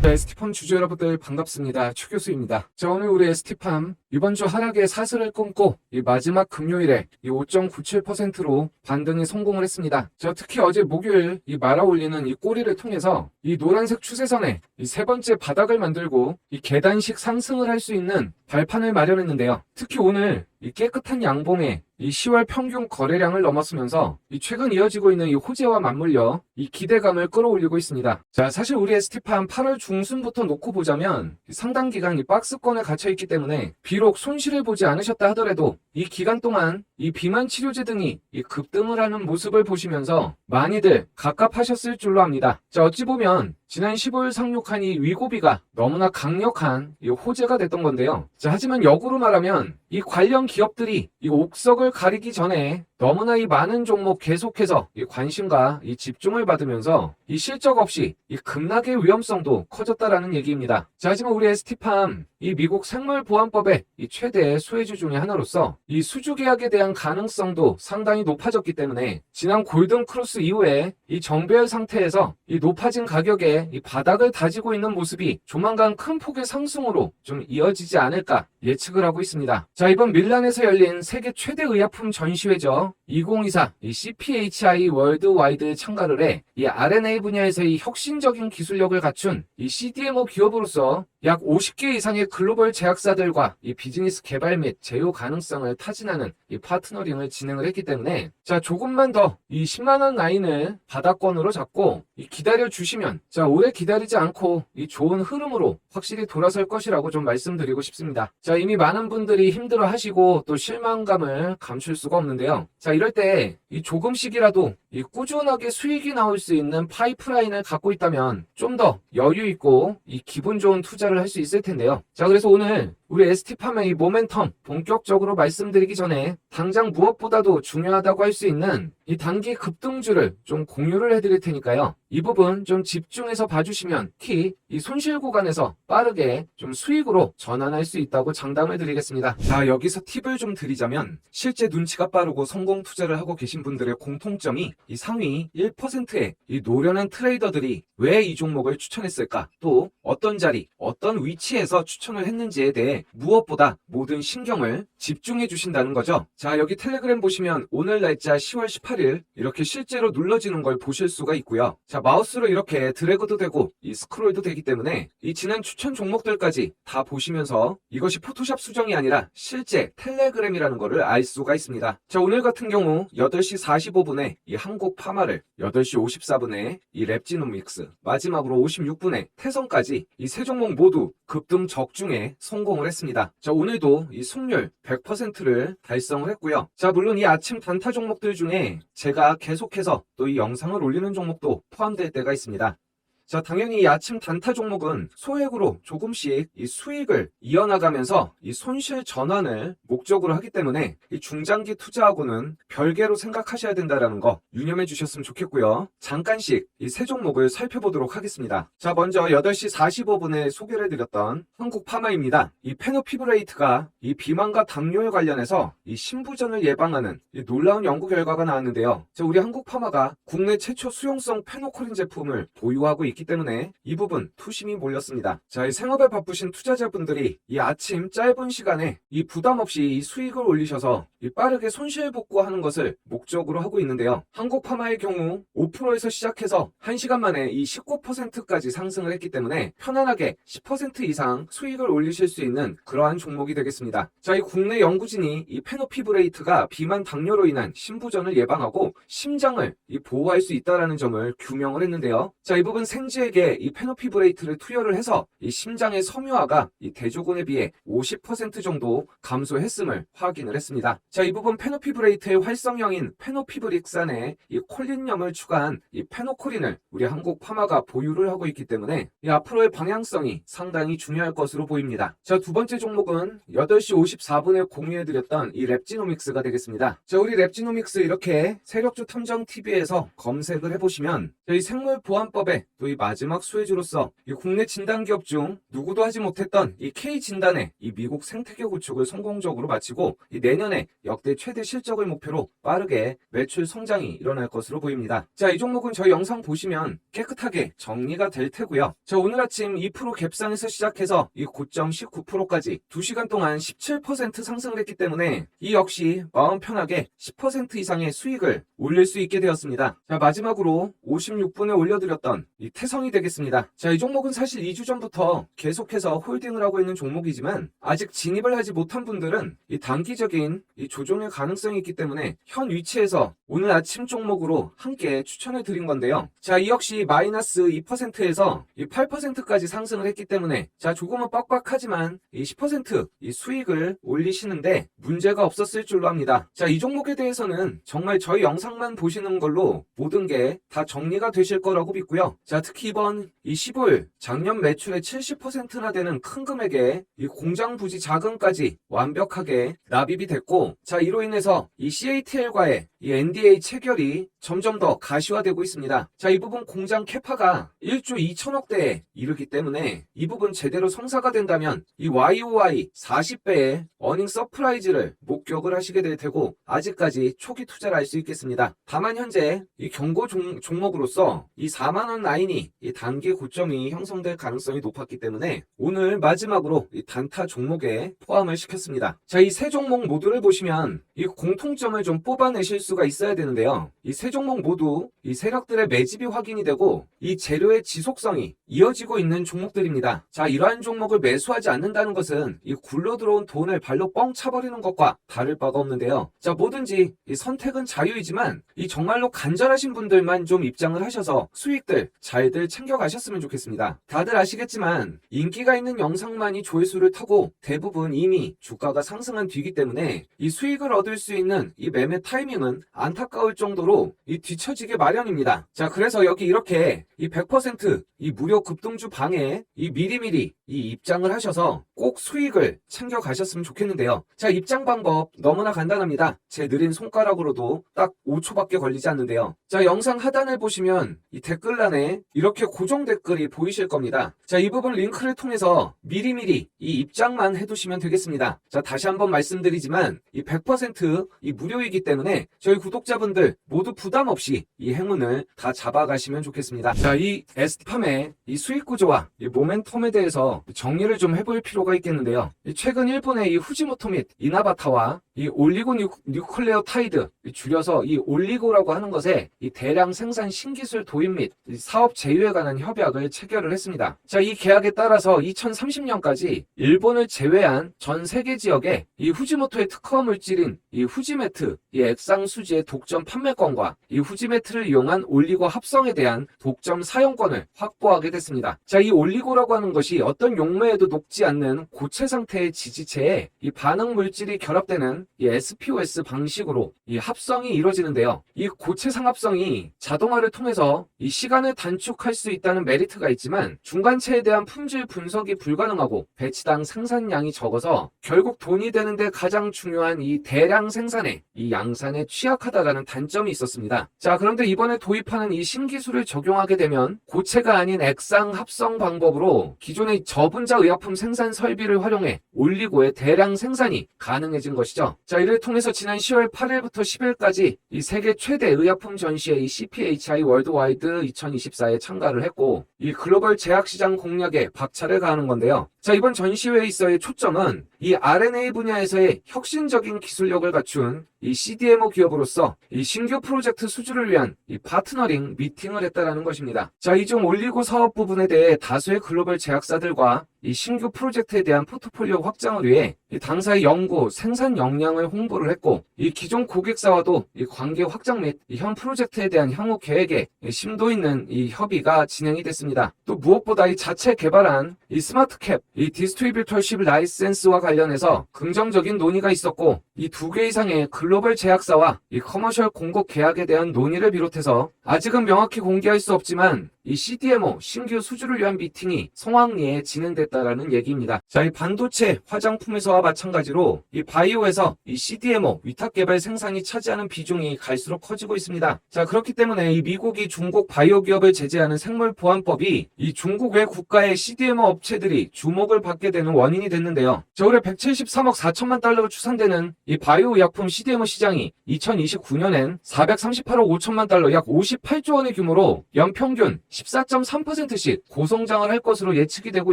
네, ST팜 주주 여러분들 반갑습니다. 최 교수입니다. 자, 오늘 우리 ST팜 이번 주 하락의 사슬을 끊고 이 마지막 금요일에 이 5.97%로 반등에 성공을 했습니다. 자, 특히 어제 목요일 이 말아 올리는 이 꼬리를 통해서 이 노란색 추세선에 이 세 번째 바닥을 만들고 이 계단식 상승을 할 수 있는 발판을 마련했는데요. 특히 오늘 이 깨끗한 양봉에 이 10월 평균 거래량을 넘었으면서 이 최근 이어지고 있는 이 호재와 맞물려 이 기대감을 끌어올리고 있습니다. 자, 사실 우리 ST팜 8월 중순부터 놓고 보자면 상당 기간 이 박스권에 갇혀있기 때문에 비록 손실을 보지 않으셨다 하더라도 이 기간 동안 이 비만 치료제 등이 이 급등을 하는 모습을 보시면서 많이들 갑갑하셨을 줄로 압니다. 자, 어찌 보면 지난 15일 상륙한 이 위고비가 너무나 강력한 이 호재가 됐던 건데요. 자, 하지만 역으로 말하면 이 관련 기업들이 이 옥석을 가리기 전에 너무나 이 많은 종목 계속해서 이 관심과 이 집중을 받으면서 이 실적 없이 이 급락의 위험성도 커졌다라는 얘기입니다. 자, 하지만 우리 ST팜 이 미국 생물보안법의 이 최대 수혜주 중에 하나로서 이 수주 계약에 대한 가능성도 상당히 높아졌기 때문에 지난 골든 크로스 이후에 이 정배열 상태에서 이 높아진 가격에 이 바닥을 다지고 있는 모습이 조만간 큰 폭의 상승으로 좀 이어지지 않을까 예측을 하고 있습니다. 자, 이번 밀란에서 열린 세계 최대 의약품 전시회죠. 2024 이 CPHI 월드와이드 참가를 해 이 RNA 분야에서의 혁신적인 기술력을 갖춘 이 CDMO 기업으로서 약 50개 이상의 글로벌 제약사들과 이 비즈니스 개발 및 제휴 가능성을 타진하는 이 파트너링을 진행을 했기 때문에 자, 조금만 더 이 10만원 라인을 바닥권으로 잡고 이 기다려 주시면 자, 오래 기다리지 않고 이 좋은 흐름으로 확실히 돌아설 것이라고 좀 말씀드리고 싶습니다. 자, 이미 많은 분들이 힘들어 하시고 또 실망감을 감출 수가 없는데요. 자, 이럴 때 이 조금씩이라도 이 꾸준하게 수익이 나올 수 있는 파이프라인을 갖고 있다면 좀 더 여유 있고 이 기분 좋은 투자를 할 수 있을 텐데요. 자, 그래서 오늘 우리 ST팜의 이 모멘텀 본격적으로 말씀드리기 전에 당장 무엇보다도 중요하다고 할 수 있는 이 단기 급등주를 좀 공유를 해드릴 테니까요. 이 부분 좀 집중해서 봐주시면 특히 이 손실 구간에서 빠르게 좀 수익으로 전환할 수 있다고 장담을 드리겠습니다. 자, 여기서 팁을 좀 드리자면 실제 눈치가 빠르고 성공 투자를 하고 계신 분들의 공통점이 이 상위 1%의 이 노련한 트레이더들이 왜 이 종목을 추천했을까, 또 어떤 자리, 어떤 위치에서 추천을 했는지에 대해 무엇보다 모든 신경을 집중해 주신다는 거죠. 자, 여기 텔레그램 보시면 오늘 날짜 10월 18일 이렇게 실제로 눌러지는 걸 보실 수가 있고요. 자, 마우스로 이렇게 드래그도 되고 이 스크롤도 되기 때문에 이 지난 추천 종목들까지 다 보시면서 이것이 포토샵 수정이 아니라 실제 텔레그램이라는 거를 알 수가 있습니다. 자, 오늘 같은 경우 8시 45분에 이 한국 파마를, 8시 54분에 이 랩지노믹스, 마지막으로 56분에 태성까지 이 세 종목 모두 급등 적중에 성공을 했습니다. 자, 오늘도 이 승률 100%를 달성을 했고요. 자, 물론 이 아침 단타 종목들 중에 제가 계속해서 또 이 영상을 올리는 종목도 포함될 때가 있습니다. 자, 당연히 이 아침 단타 종목은 소액으로 조금씩 이 수익을 이어나가면서 이 손실 전환을 목적으로 하기 때문에 이 중장기 투자하고는 별개로 생각하셔야 된다는 거 유념해 주셨으면 좋겠고요. 잠깐씩 이 세 종목을 살펴보도록 하겠습니다. 자, 먼저 8시 45분에 소개를 드렸던 한국 파마입니다. 이 페노피브레이트가 이 비만과 당뇨에 관련해서 이 신부전을 예방하는 이 놀라운 연구 결과가 나왔는데요. 자, 우리 한국 파마가 국내 최초 수용성 페노콜린 제품을 보유하고 있기 때문에 이 부분 투심이 몰렸습니다. 자, 이 생업에 바쁘신 투자자분들이 이 아침 짧은 시간에 이 부담 없이 이 수익을 올리셔서 이 빠르게 손실 복구하는 것을 목적으로 하고 있는데요. 한국 파마의 경우 5%에서 시작해서 1시간 만에 이 19%까지 상승을 했기 때문에 편안하게 10% 이상 수익을 올리실 수 있는 그러한 종목이 되겠습니다. 자, 이 국내 연구진이 이 페노피브레이트가 비만 당뇨로 인한 신부전을 예방하고 심장을 이 보호할 수 있다는 점을 규명을 했는데요. 자, 이 부분 생지에게 이 페노피브레이트를 투여를 해서 이 심장의 섬유화가 이 대조군에 비해 50% 정도 감소했음을 확인을 했습니다. 자, 이 부분 페노피브레이트의 활성형인 페노피브릭산에 이 콜린염을 추가한 이 페노콜린을 우리 한국 파마가 보유를 하고 있기 때문에 이 앞으로의 방향성이 상당히 중요할 것으로 보입니다. 자, 두 번째 종목은 8시 54분에 공유해드렸던 이 랩지노믹스가 되겠습니다. 자, 우리 랩지노믹스 이렇게 세력주 탐정 TV에서 검색을 해보시면 저희 생물보안법에 또 이 마지막 수혜주로서 이 국내 진단기업 중 누구도 하지 못했던 이 K진단의 이 미국 생태계 구축을 성공적으로 마치고 이 내년에 역대 최대 실적을 목표로 빠르게 매출 성장이 일어날 것으로 보입니다. 자, 이 종목은 저희 영상 보시면 깨끗하게 정리가 될 테고요. 자, 오늘 아침 2% 갭상에서 시작해서 이 고점 19%까지 2시간 동안 17% 상승을 했기 때문에 이 역시 마음 편하게 10% 이상의 수익을 올릴 수 있게 되었습니다. 자, 마지막으로 56분에 올려드렸던 이 태성이 되겠습니다. 자, 이 종목은 사실 2주 전부터 계속해서 홀딩을 하고 있는 종목이지만 아직 진입을 하지 못한 분들은 이 단기적인 이 조정의 가능성이 있기 때문에 현 위치에서 오늘 아침 종목으로 함께 추천해 드린 건데요. 자, 이 역시 마이너스 2%에서 이 8%까지 상승을 했기 때문에 자, 조금은 빡빡하지만 이 10% 이 수익을 올리시는데 문제가 없었을 줄로 합니다. 자, 이 종목에 대해서는 정말 저희 영상만 보시는 걸로 모든 게 다 정리가 되실 거라고 믿고요. 자, 특히 이번 이 15일 작년 매출의 70%나 되는 큰 금액의 이 공장 부지 자금까지 완벽하게 납입이 됐고, 자, 이로 인해서 이 CATL과의 이 NDA 체결이 점점 더 가시화되고 있습니다. 자, 이 부분 공장 캐파가 1조 2천억대에 이르기 때문에 이 부분 제대로 성사가 된다면 이 YOY 40배의 어닝 서프라이즈를 목격을 하시게 될 테고, 아직까지 초기 투자를 할 수 있겠습니다. 다만 현재 이 경고 종목으로서 이 4만원 라인이 이 단기 고점이 형성될 가능성이 높았기 때문에 오늘 마지막으로 이 단타 종목에 포함을 시켰습니다. 자, 이 세 종목 모두를 보시면 이 공통점을 좀 뽑아내실 수가 있어야 되는데요. 이 세 종목 모두 이 세력들의 매집이 확인이 되고 이 재료의 지속성이 이어지고 있는 종목들입니다. 자, 이러한 종목을 매수하지 않는다는 것은 이 굴러 들어온 돈을 발로 뻥 차버리는 것과 다를 바가 없는데요. 자, 뭐든지 이 선택은 자유이지만 이 정말로 간절하신 분들만 좀 입장을 하셔서 수익들 잘들 챙겨가셨으면 좋겠습니다. 다들 아시겠지만 인기가 있는 영상만이 조회수를 타고 대부분 이미 주가가 상승한 뒤이기 때문에 이 수익을 얻을 수 있는 이 매매 타이밍은 안타까울 정도로 이 뒤처지게 마련입니다. 자, 그래서 여기 이렇게 이 100% 이 무료 급등주 방에 이 미리미리 이 입장을 하셔서 꼭 수익을 챙겨 가셨으면 좋겠는데요. 자, 입장 방법 너무나 간단합니다. 제 느린 손가락으로도 딱 5초밖에 걸리지 않는데요. 자, 영상 하단을 보시면 이 댓글란에 이렇게 고정 댓글이 보이실 겁니다. 자, 이 부분 링크를 통해서 미리미리 이 입장만 해두시면 되겠습니다. 자, 다시 한번 말씀드리지만 이 100% 무료이기 때문에 저희 구독자분들 모두 부담 없이 이 행운을 다 잡아가시면 좋겠습니다. 자, 이 ST팜의 이 수익 구조와 이 모멘텀에 대해서 정리를 좀 해볼 필요가 있겠는데요. 최근 일본의 이 후지모토 및 이나바타와 이 올리고 뉴클레어 타이드, 줄여서 이 올리고라고 하는 것에 이 대량 생산 신기술 도입 및 사업 제휴에 관한 협약을 체결을 했습니다. 자, 이 계약에 따라서 2030년까지 일본을 제외한 전 세계 지역에 이 후지모토의 특허 물질인 이 후지매트, 이 액상 수지의 독점 판매권과 이 후지매트를 이용한 올리고 합성에 대한 독점 사용권을 확보하게 됐습니다. 자, 이 올리고라고 하는 것이 어떤 용매에도 녹지 않는 고체 상태의 지지체에 이 반응 물질이 결합되는 이 SPOS 방식으로 이 합성이 이루어지는데요. 이 고체 상합성이 자동화를 통해서 이 시간을 단축할 수 있다는 메리트가 있지만 중간체에 대한 품질 분석이 불가능하고 배치당 생산량이 적어서 결국 돈이 되는데 가장 중요한 이 대량 생산에 이 양산에 취약하다라는 단점이 있었습니다. 자, 그런데 이번에 도입하는 이 신기술을 적용하게 되면 고체가 아닌 액상 합성 방법으로 기존의 저분자 의약품 생산 설비를 활용해 올리고의 대량 생산이 가능해진 것이죠. 자, 이를 통해서 지난 10월 8일부터 10일까지 이 세계 최대 의약품 전시회 이 CPHI 월드와이드 2024에 참가를 했고 이 글로벌 제약시장 공략에 박차를 가하는 건데요. 자, 이번 전시회에 있어의 초점은 이 RNA 분야에서의 혁신적인 기술력을 갖춘 이 CDMO 기업으로서 이 신규 프로젝트 수주를 위한 이 파트너링 미팅을 했다라는 것입니다. 자, 이 중 올리고 사업 부분에 대해 다수의 글로벌 제약사들과 이 신규 프로젝트에 대한 포트폴리오 확장을 위해 이 당사의 연구, 생산 역량을 홍보를 했고 이 기존 고객사와도 이 관계 확장 및 현 프로젝트에 대한 향후 계획에 심도 있는 이 협의가 진행이 됐습니다. 또 무엇보다 이 자체 개발한 이 스마트캡, 이 디스트리뷰터십 라이센스와 관련해서 긍정적인 논의가 있었고 이 2개 이상의 글로벌 제약사와 이 커머셜 공급 계약에 대한 논의를 비롯해서 아직은 명확히 공개할 수 없지만 이 CDMO 신규 수주를 위한 미팅이 성황리에 진행됐다라는 얘기입니다. 자, 이 반도체, 화장품에서와 마찬가지로 이 바이오에서 이 CDMO 위탁 개발 생산이 차지하는 비중이 갈수록 커지고 있습니다. 자, 그렇기 때문에 이 미국이 중국 바이오 기업을 제재하는 생물보안법이 이 중국 외 국가의 CDMO 업체들이 주목을 받게 되는 원인이 됐는데요. 자, 올해 173억 4천만 달러로 추산되는 이 바이오 의약품 CDMO 시장이 2029년엔 438억 5천만 달러, 약 58조 원의 규모로 연평균 14.3%씩 고성장을 할 것으로 예측이 되고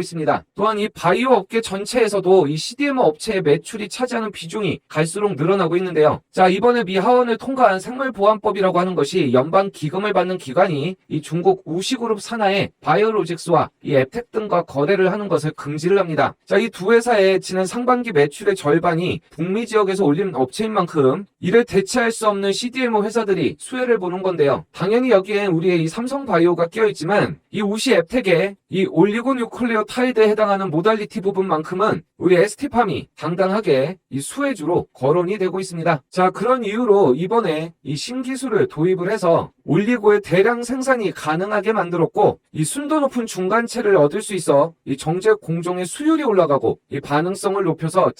있습니다. 또한 이 바이오 업계 전체에서도 이 CDMO 업체의 매출이 차지하는 비중이 갈수록 늘어나고 있는데요. 자, 이번에 미 하원을 통과한 생물보안법이라고 하는 것이 연방 기금을 받는 기관이 이 중국 우시그룹 산하의 바이오로직스와 이 앱텍 등과 거래를 하는 것을 금지를 합니다. 자, 이 두 회사의 지난 상반기 매출의 절반이 북미 지역에서 올린 업체인 만큼 이를 대체할 수 없는 CDMO 회사들이 수혜를 보는 건데요. 당연히 여기엔 우리의 이 삼성바이오가 끼어있지만 이 우시 앱텍의 이 올리고뉴클레오타이드에 해당하는 모달리티 부분만큼은 우리 ST팜이 당당하게 이 수혜주로 거론이 되고 있습니다. 자, 그런 이유로 이번에 이 신기술을 도입을 해서 올리고의 대량 생산이 가능하게 만들었고, 이 순도 높은 중간체를 얻을 수 있어 이 정제 공정의 수율이 올라가고 이 반응성을 높여서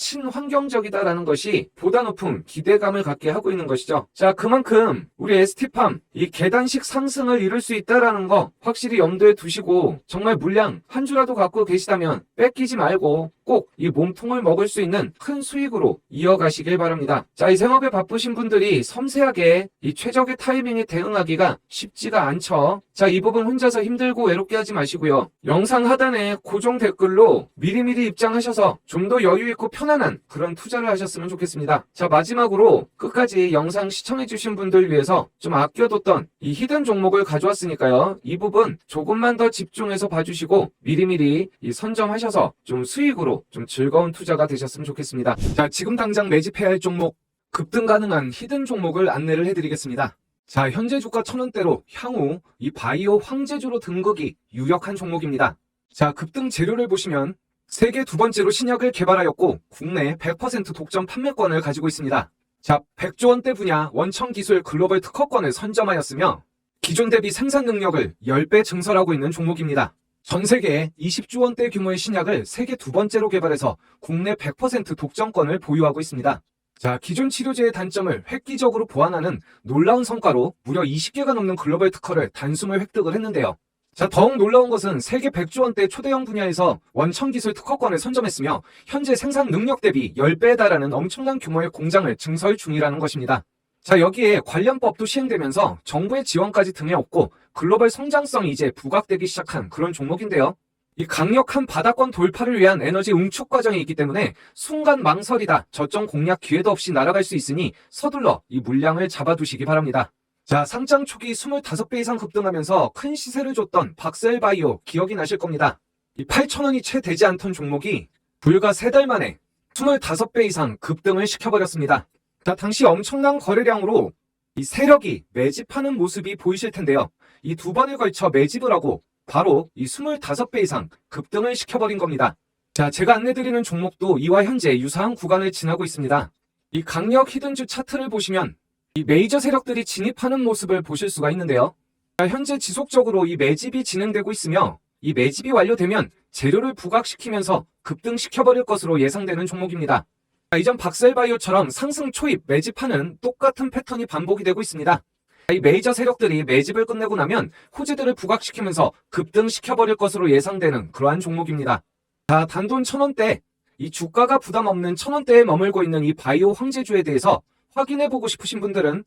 친환경적이다라는 것이 보다 높은 기대감을 갖게 하고 있는 것이죠. 자, 그만큼 우리 ST팜 이 계단식 상승을 이룰 수 있다라는 거 확실히 염두에 두시고, 정말 물량 한 주라도 갖고 계시다면 뺏기지 말고 꼭 이 몸통을 먹을 수 있는 큰 수익으로 이어가시길 바랍니다. 자, 이 생업에 바쁘신 분들이 섬세하게 이 최적의 타이밍에 대응하기가 쉽지가 않죠. 자, 이 부분 혼자서 힘들고 외롭게 하지 마시고요. 영상 하단에 고정 댓글로 미리미리 입장하셔서 좀 더 여유 있고 편안한 그런 투자를 하셨으면 좋겠습니다. 자, 마지막으로 끝까지 영상 시청해주신 분들 위해서 좀 아껴뒀던 이 히든 종목을 가져왔으니까요. 이 부분 조금만 더 집중해서 봐주시고 미리미리 이 선점하셔서 좀 수익으로 좀 즐거운 투자가 되셨으면 좋겠습니다. 자, 지금 당장 매집해야 할 종목, 급등 가능한 히든 종목을 안내를 해드리겠습니다. 자, 현재 주가 1,000원대로 향후 이 바이오 황제주로 등극이 유력한 종목입니다. 자, 급등 재료를 보시면 세계 두 번째로 신약을 개발하였고 국내 100% 독점 판매권을 가지고 있습니다. 자, 100조 원대 분야 원천 기술 글로벌 특허권을 선점하였으며 기존 대비 생산 능력을 10배 증설하고 있는 종목입니다. 전 세계에 20조 원대 규모의 신약을 세계 두 번째로 개발해서 국내 100% 독점권을 보유하고 있습니다. 자, 기존 치료제의 단점을 획기적으로 보완하는 놀라운 성과로 무려 20개가 넘는 글로벌 특허를 단숨을 획득을 했는데요. 자, 더욱 놀라운 것은 세계 100조 원대 초대형 분야에서 원천 기술 특허권을 선점했으며 현재 생산 능력 대비 10배에 달하는 엄청난 규모의 공장을 증설 중이라는 것입니다. 자, 여기에 관련법도 시행되면서 정부의 지원까지 등에 업고 글로벌 성장성이 이제 부각되기 시작한 그런 종목인데요. 이 강력한 바닥권 돌파를 위한 에너지 응축 과정이 있기 때문에 순간 망설이다 저점 공략 기회도 없이 날아갈 수 있으니 서둘러 이 물량을 잡아두시기 바랍니다. 자, 상장 초기 25배 이상 급등하면서 큰 시세를 줬던 박셀바이오 기억이 나실 겁니다. 이 8,000원이 채 되지 않던 종목이 불과 3달 만에 25배 이상 급등을 시켜버렸습니다. 자, 당시 엄청난 거래량으로 이 세력이 매집하는 모습이 보이실 텐데요. 이 두 번에 걸쳐 매집을 하고 바로 이 25배 이상 급등을 시켜버린 겁니다. 자, 제가 안내드리는 종목도 이와 현재 유사한 구간을 지나고 있습니다. 이 강력 히든주 차트를 보시면 이 메이저 세력들이 진입하는 모습을 보실 수가 있는데요. 자, 현재 지속적으로 이 매집이 진행되고 있으며 이 매집이 완료되면 재료를 부각시키면서 급등시켜버릴 것으로 예상되는 종목입니다. 자, 이전 박셀바이오처럼 상승 초입 매집하는 똑같은 패턴이 반복이 되고 있습니다. 이 메이저 세력들이 매집을 끝내고 나면 호재들을 부각시키면서 급등시켜버릴 것으로 예상되는 그러한 종목입니다. 자, 단돈 1,000원대, 이 주가가 부담 없는 1,000원대에 머물고 있는 이 바이오 황제주에 대해서 확인해보고 싶으신 분들은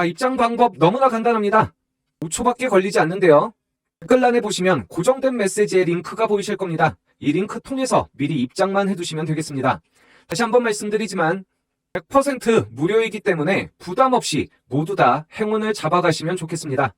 입장 방법 너무나 간단합니다. 5초밖에 걸리지 않는데요. 댓글란에 보시면 고정된 메시지의 링크가 보이실 겁니다. 이 링크 통해서 미리 입장만 해두시면 되겠습니다. 다시 한번 말씀드리지만 100% 무료이기 때문에 부담 없이 모두 다 행운을 잡아가시면 좋겠습니다.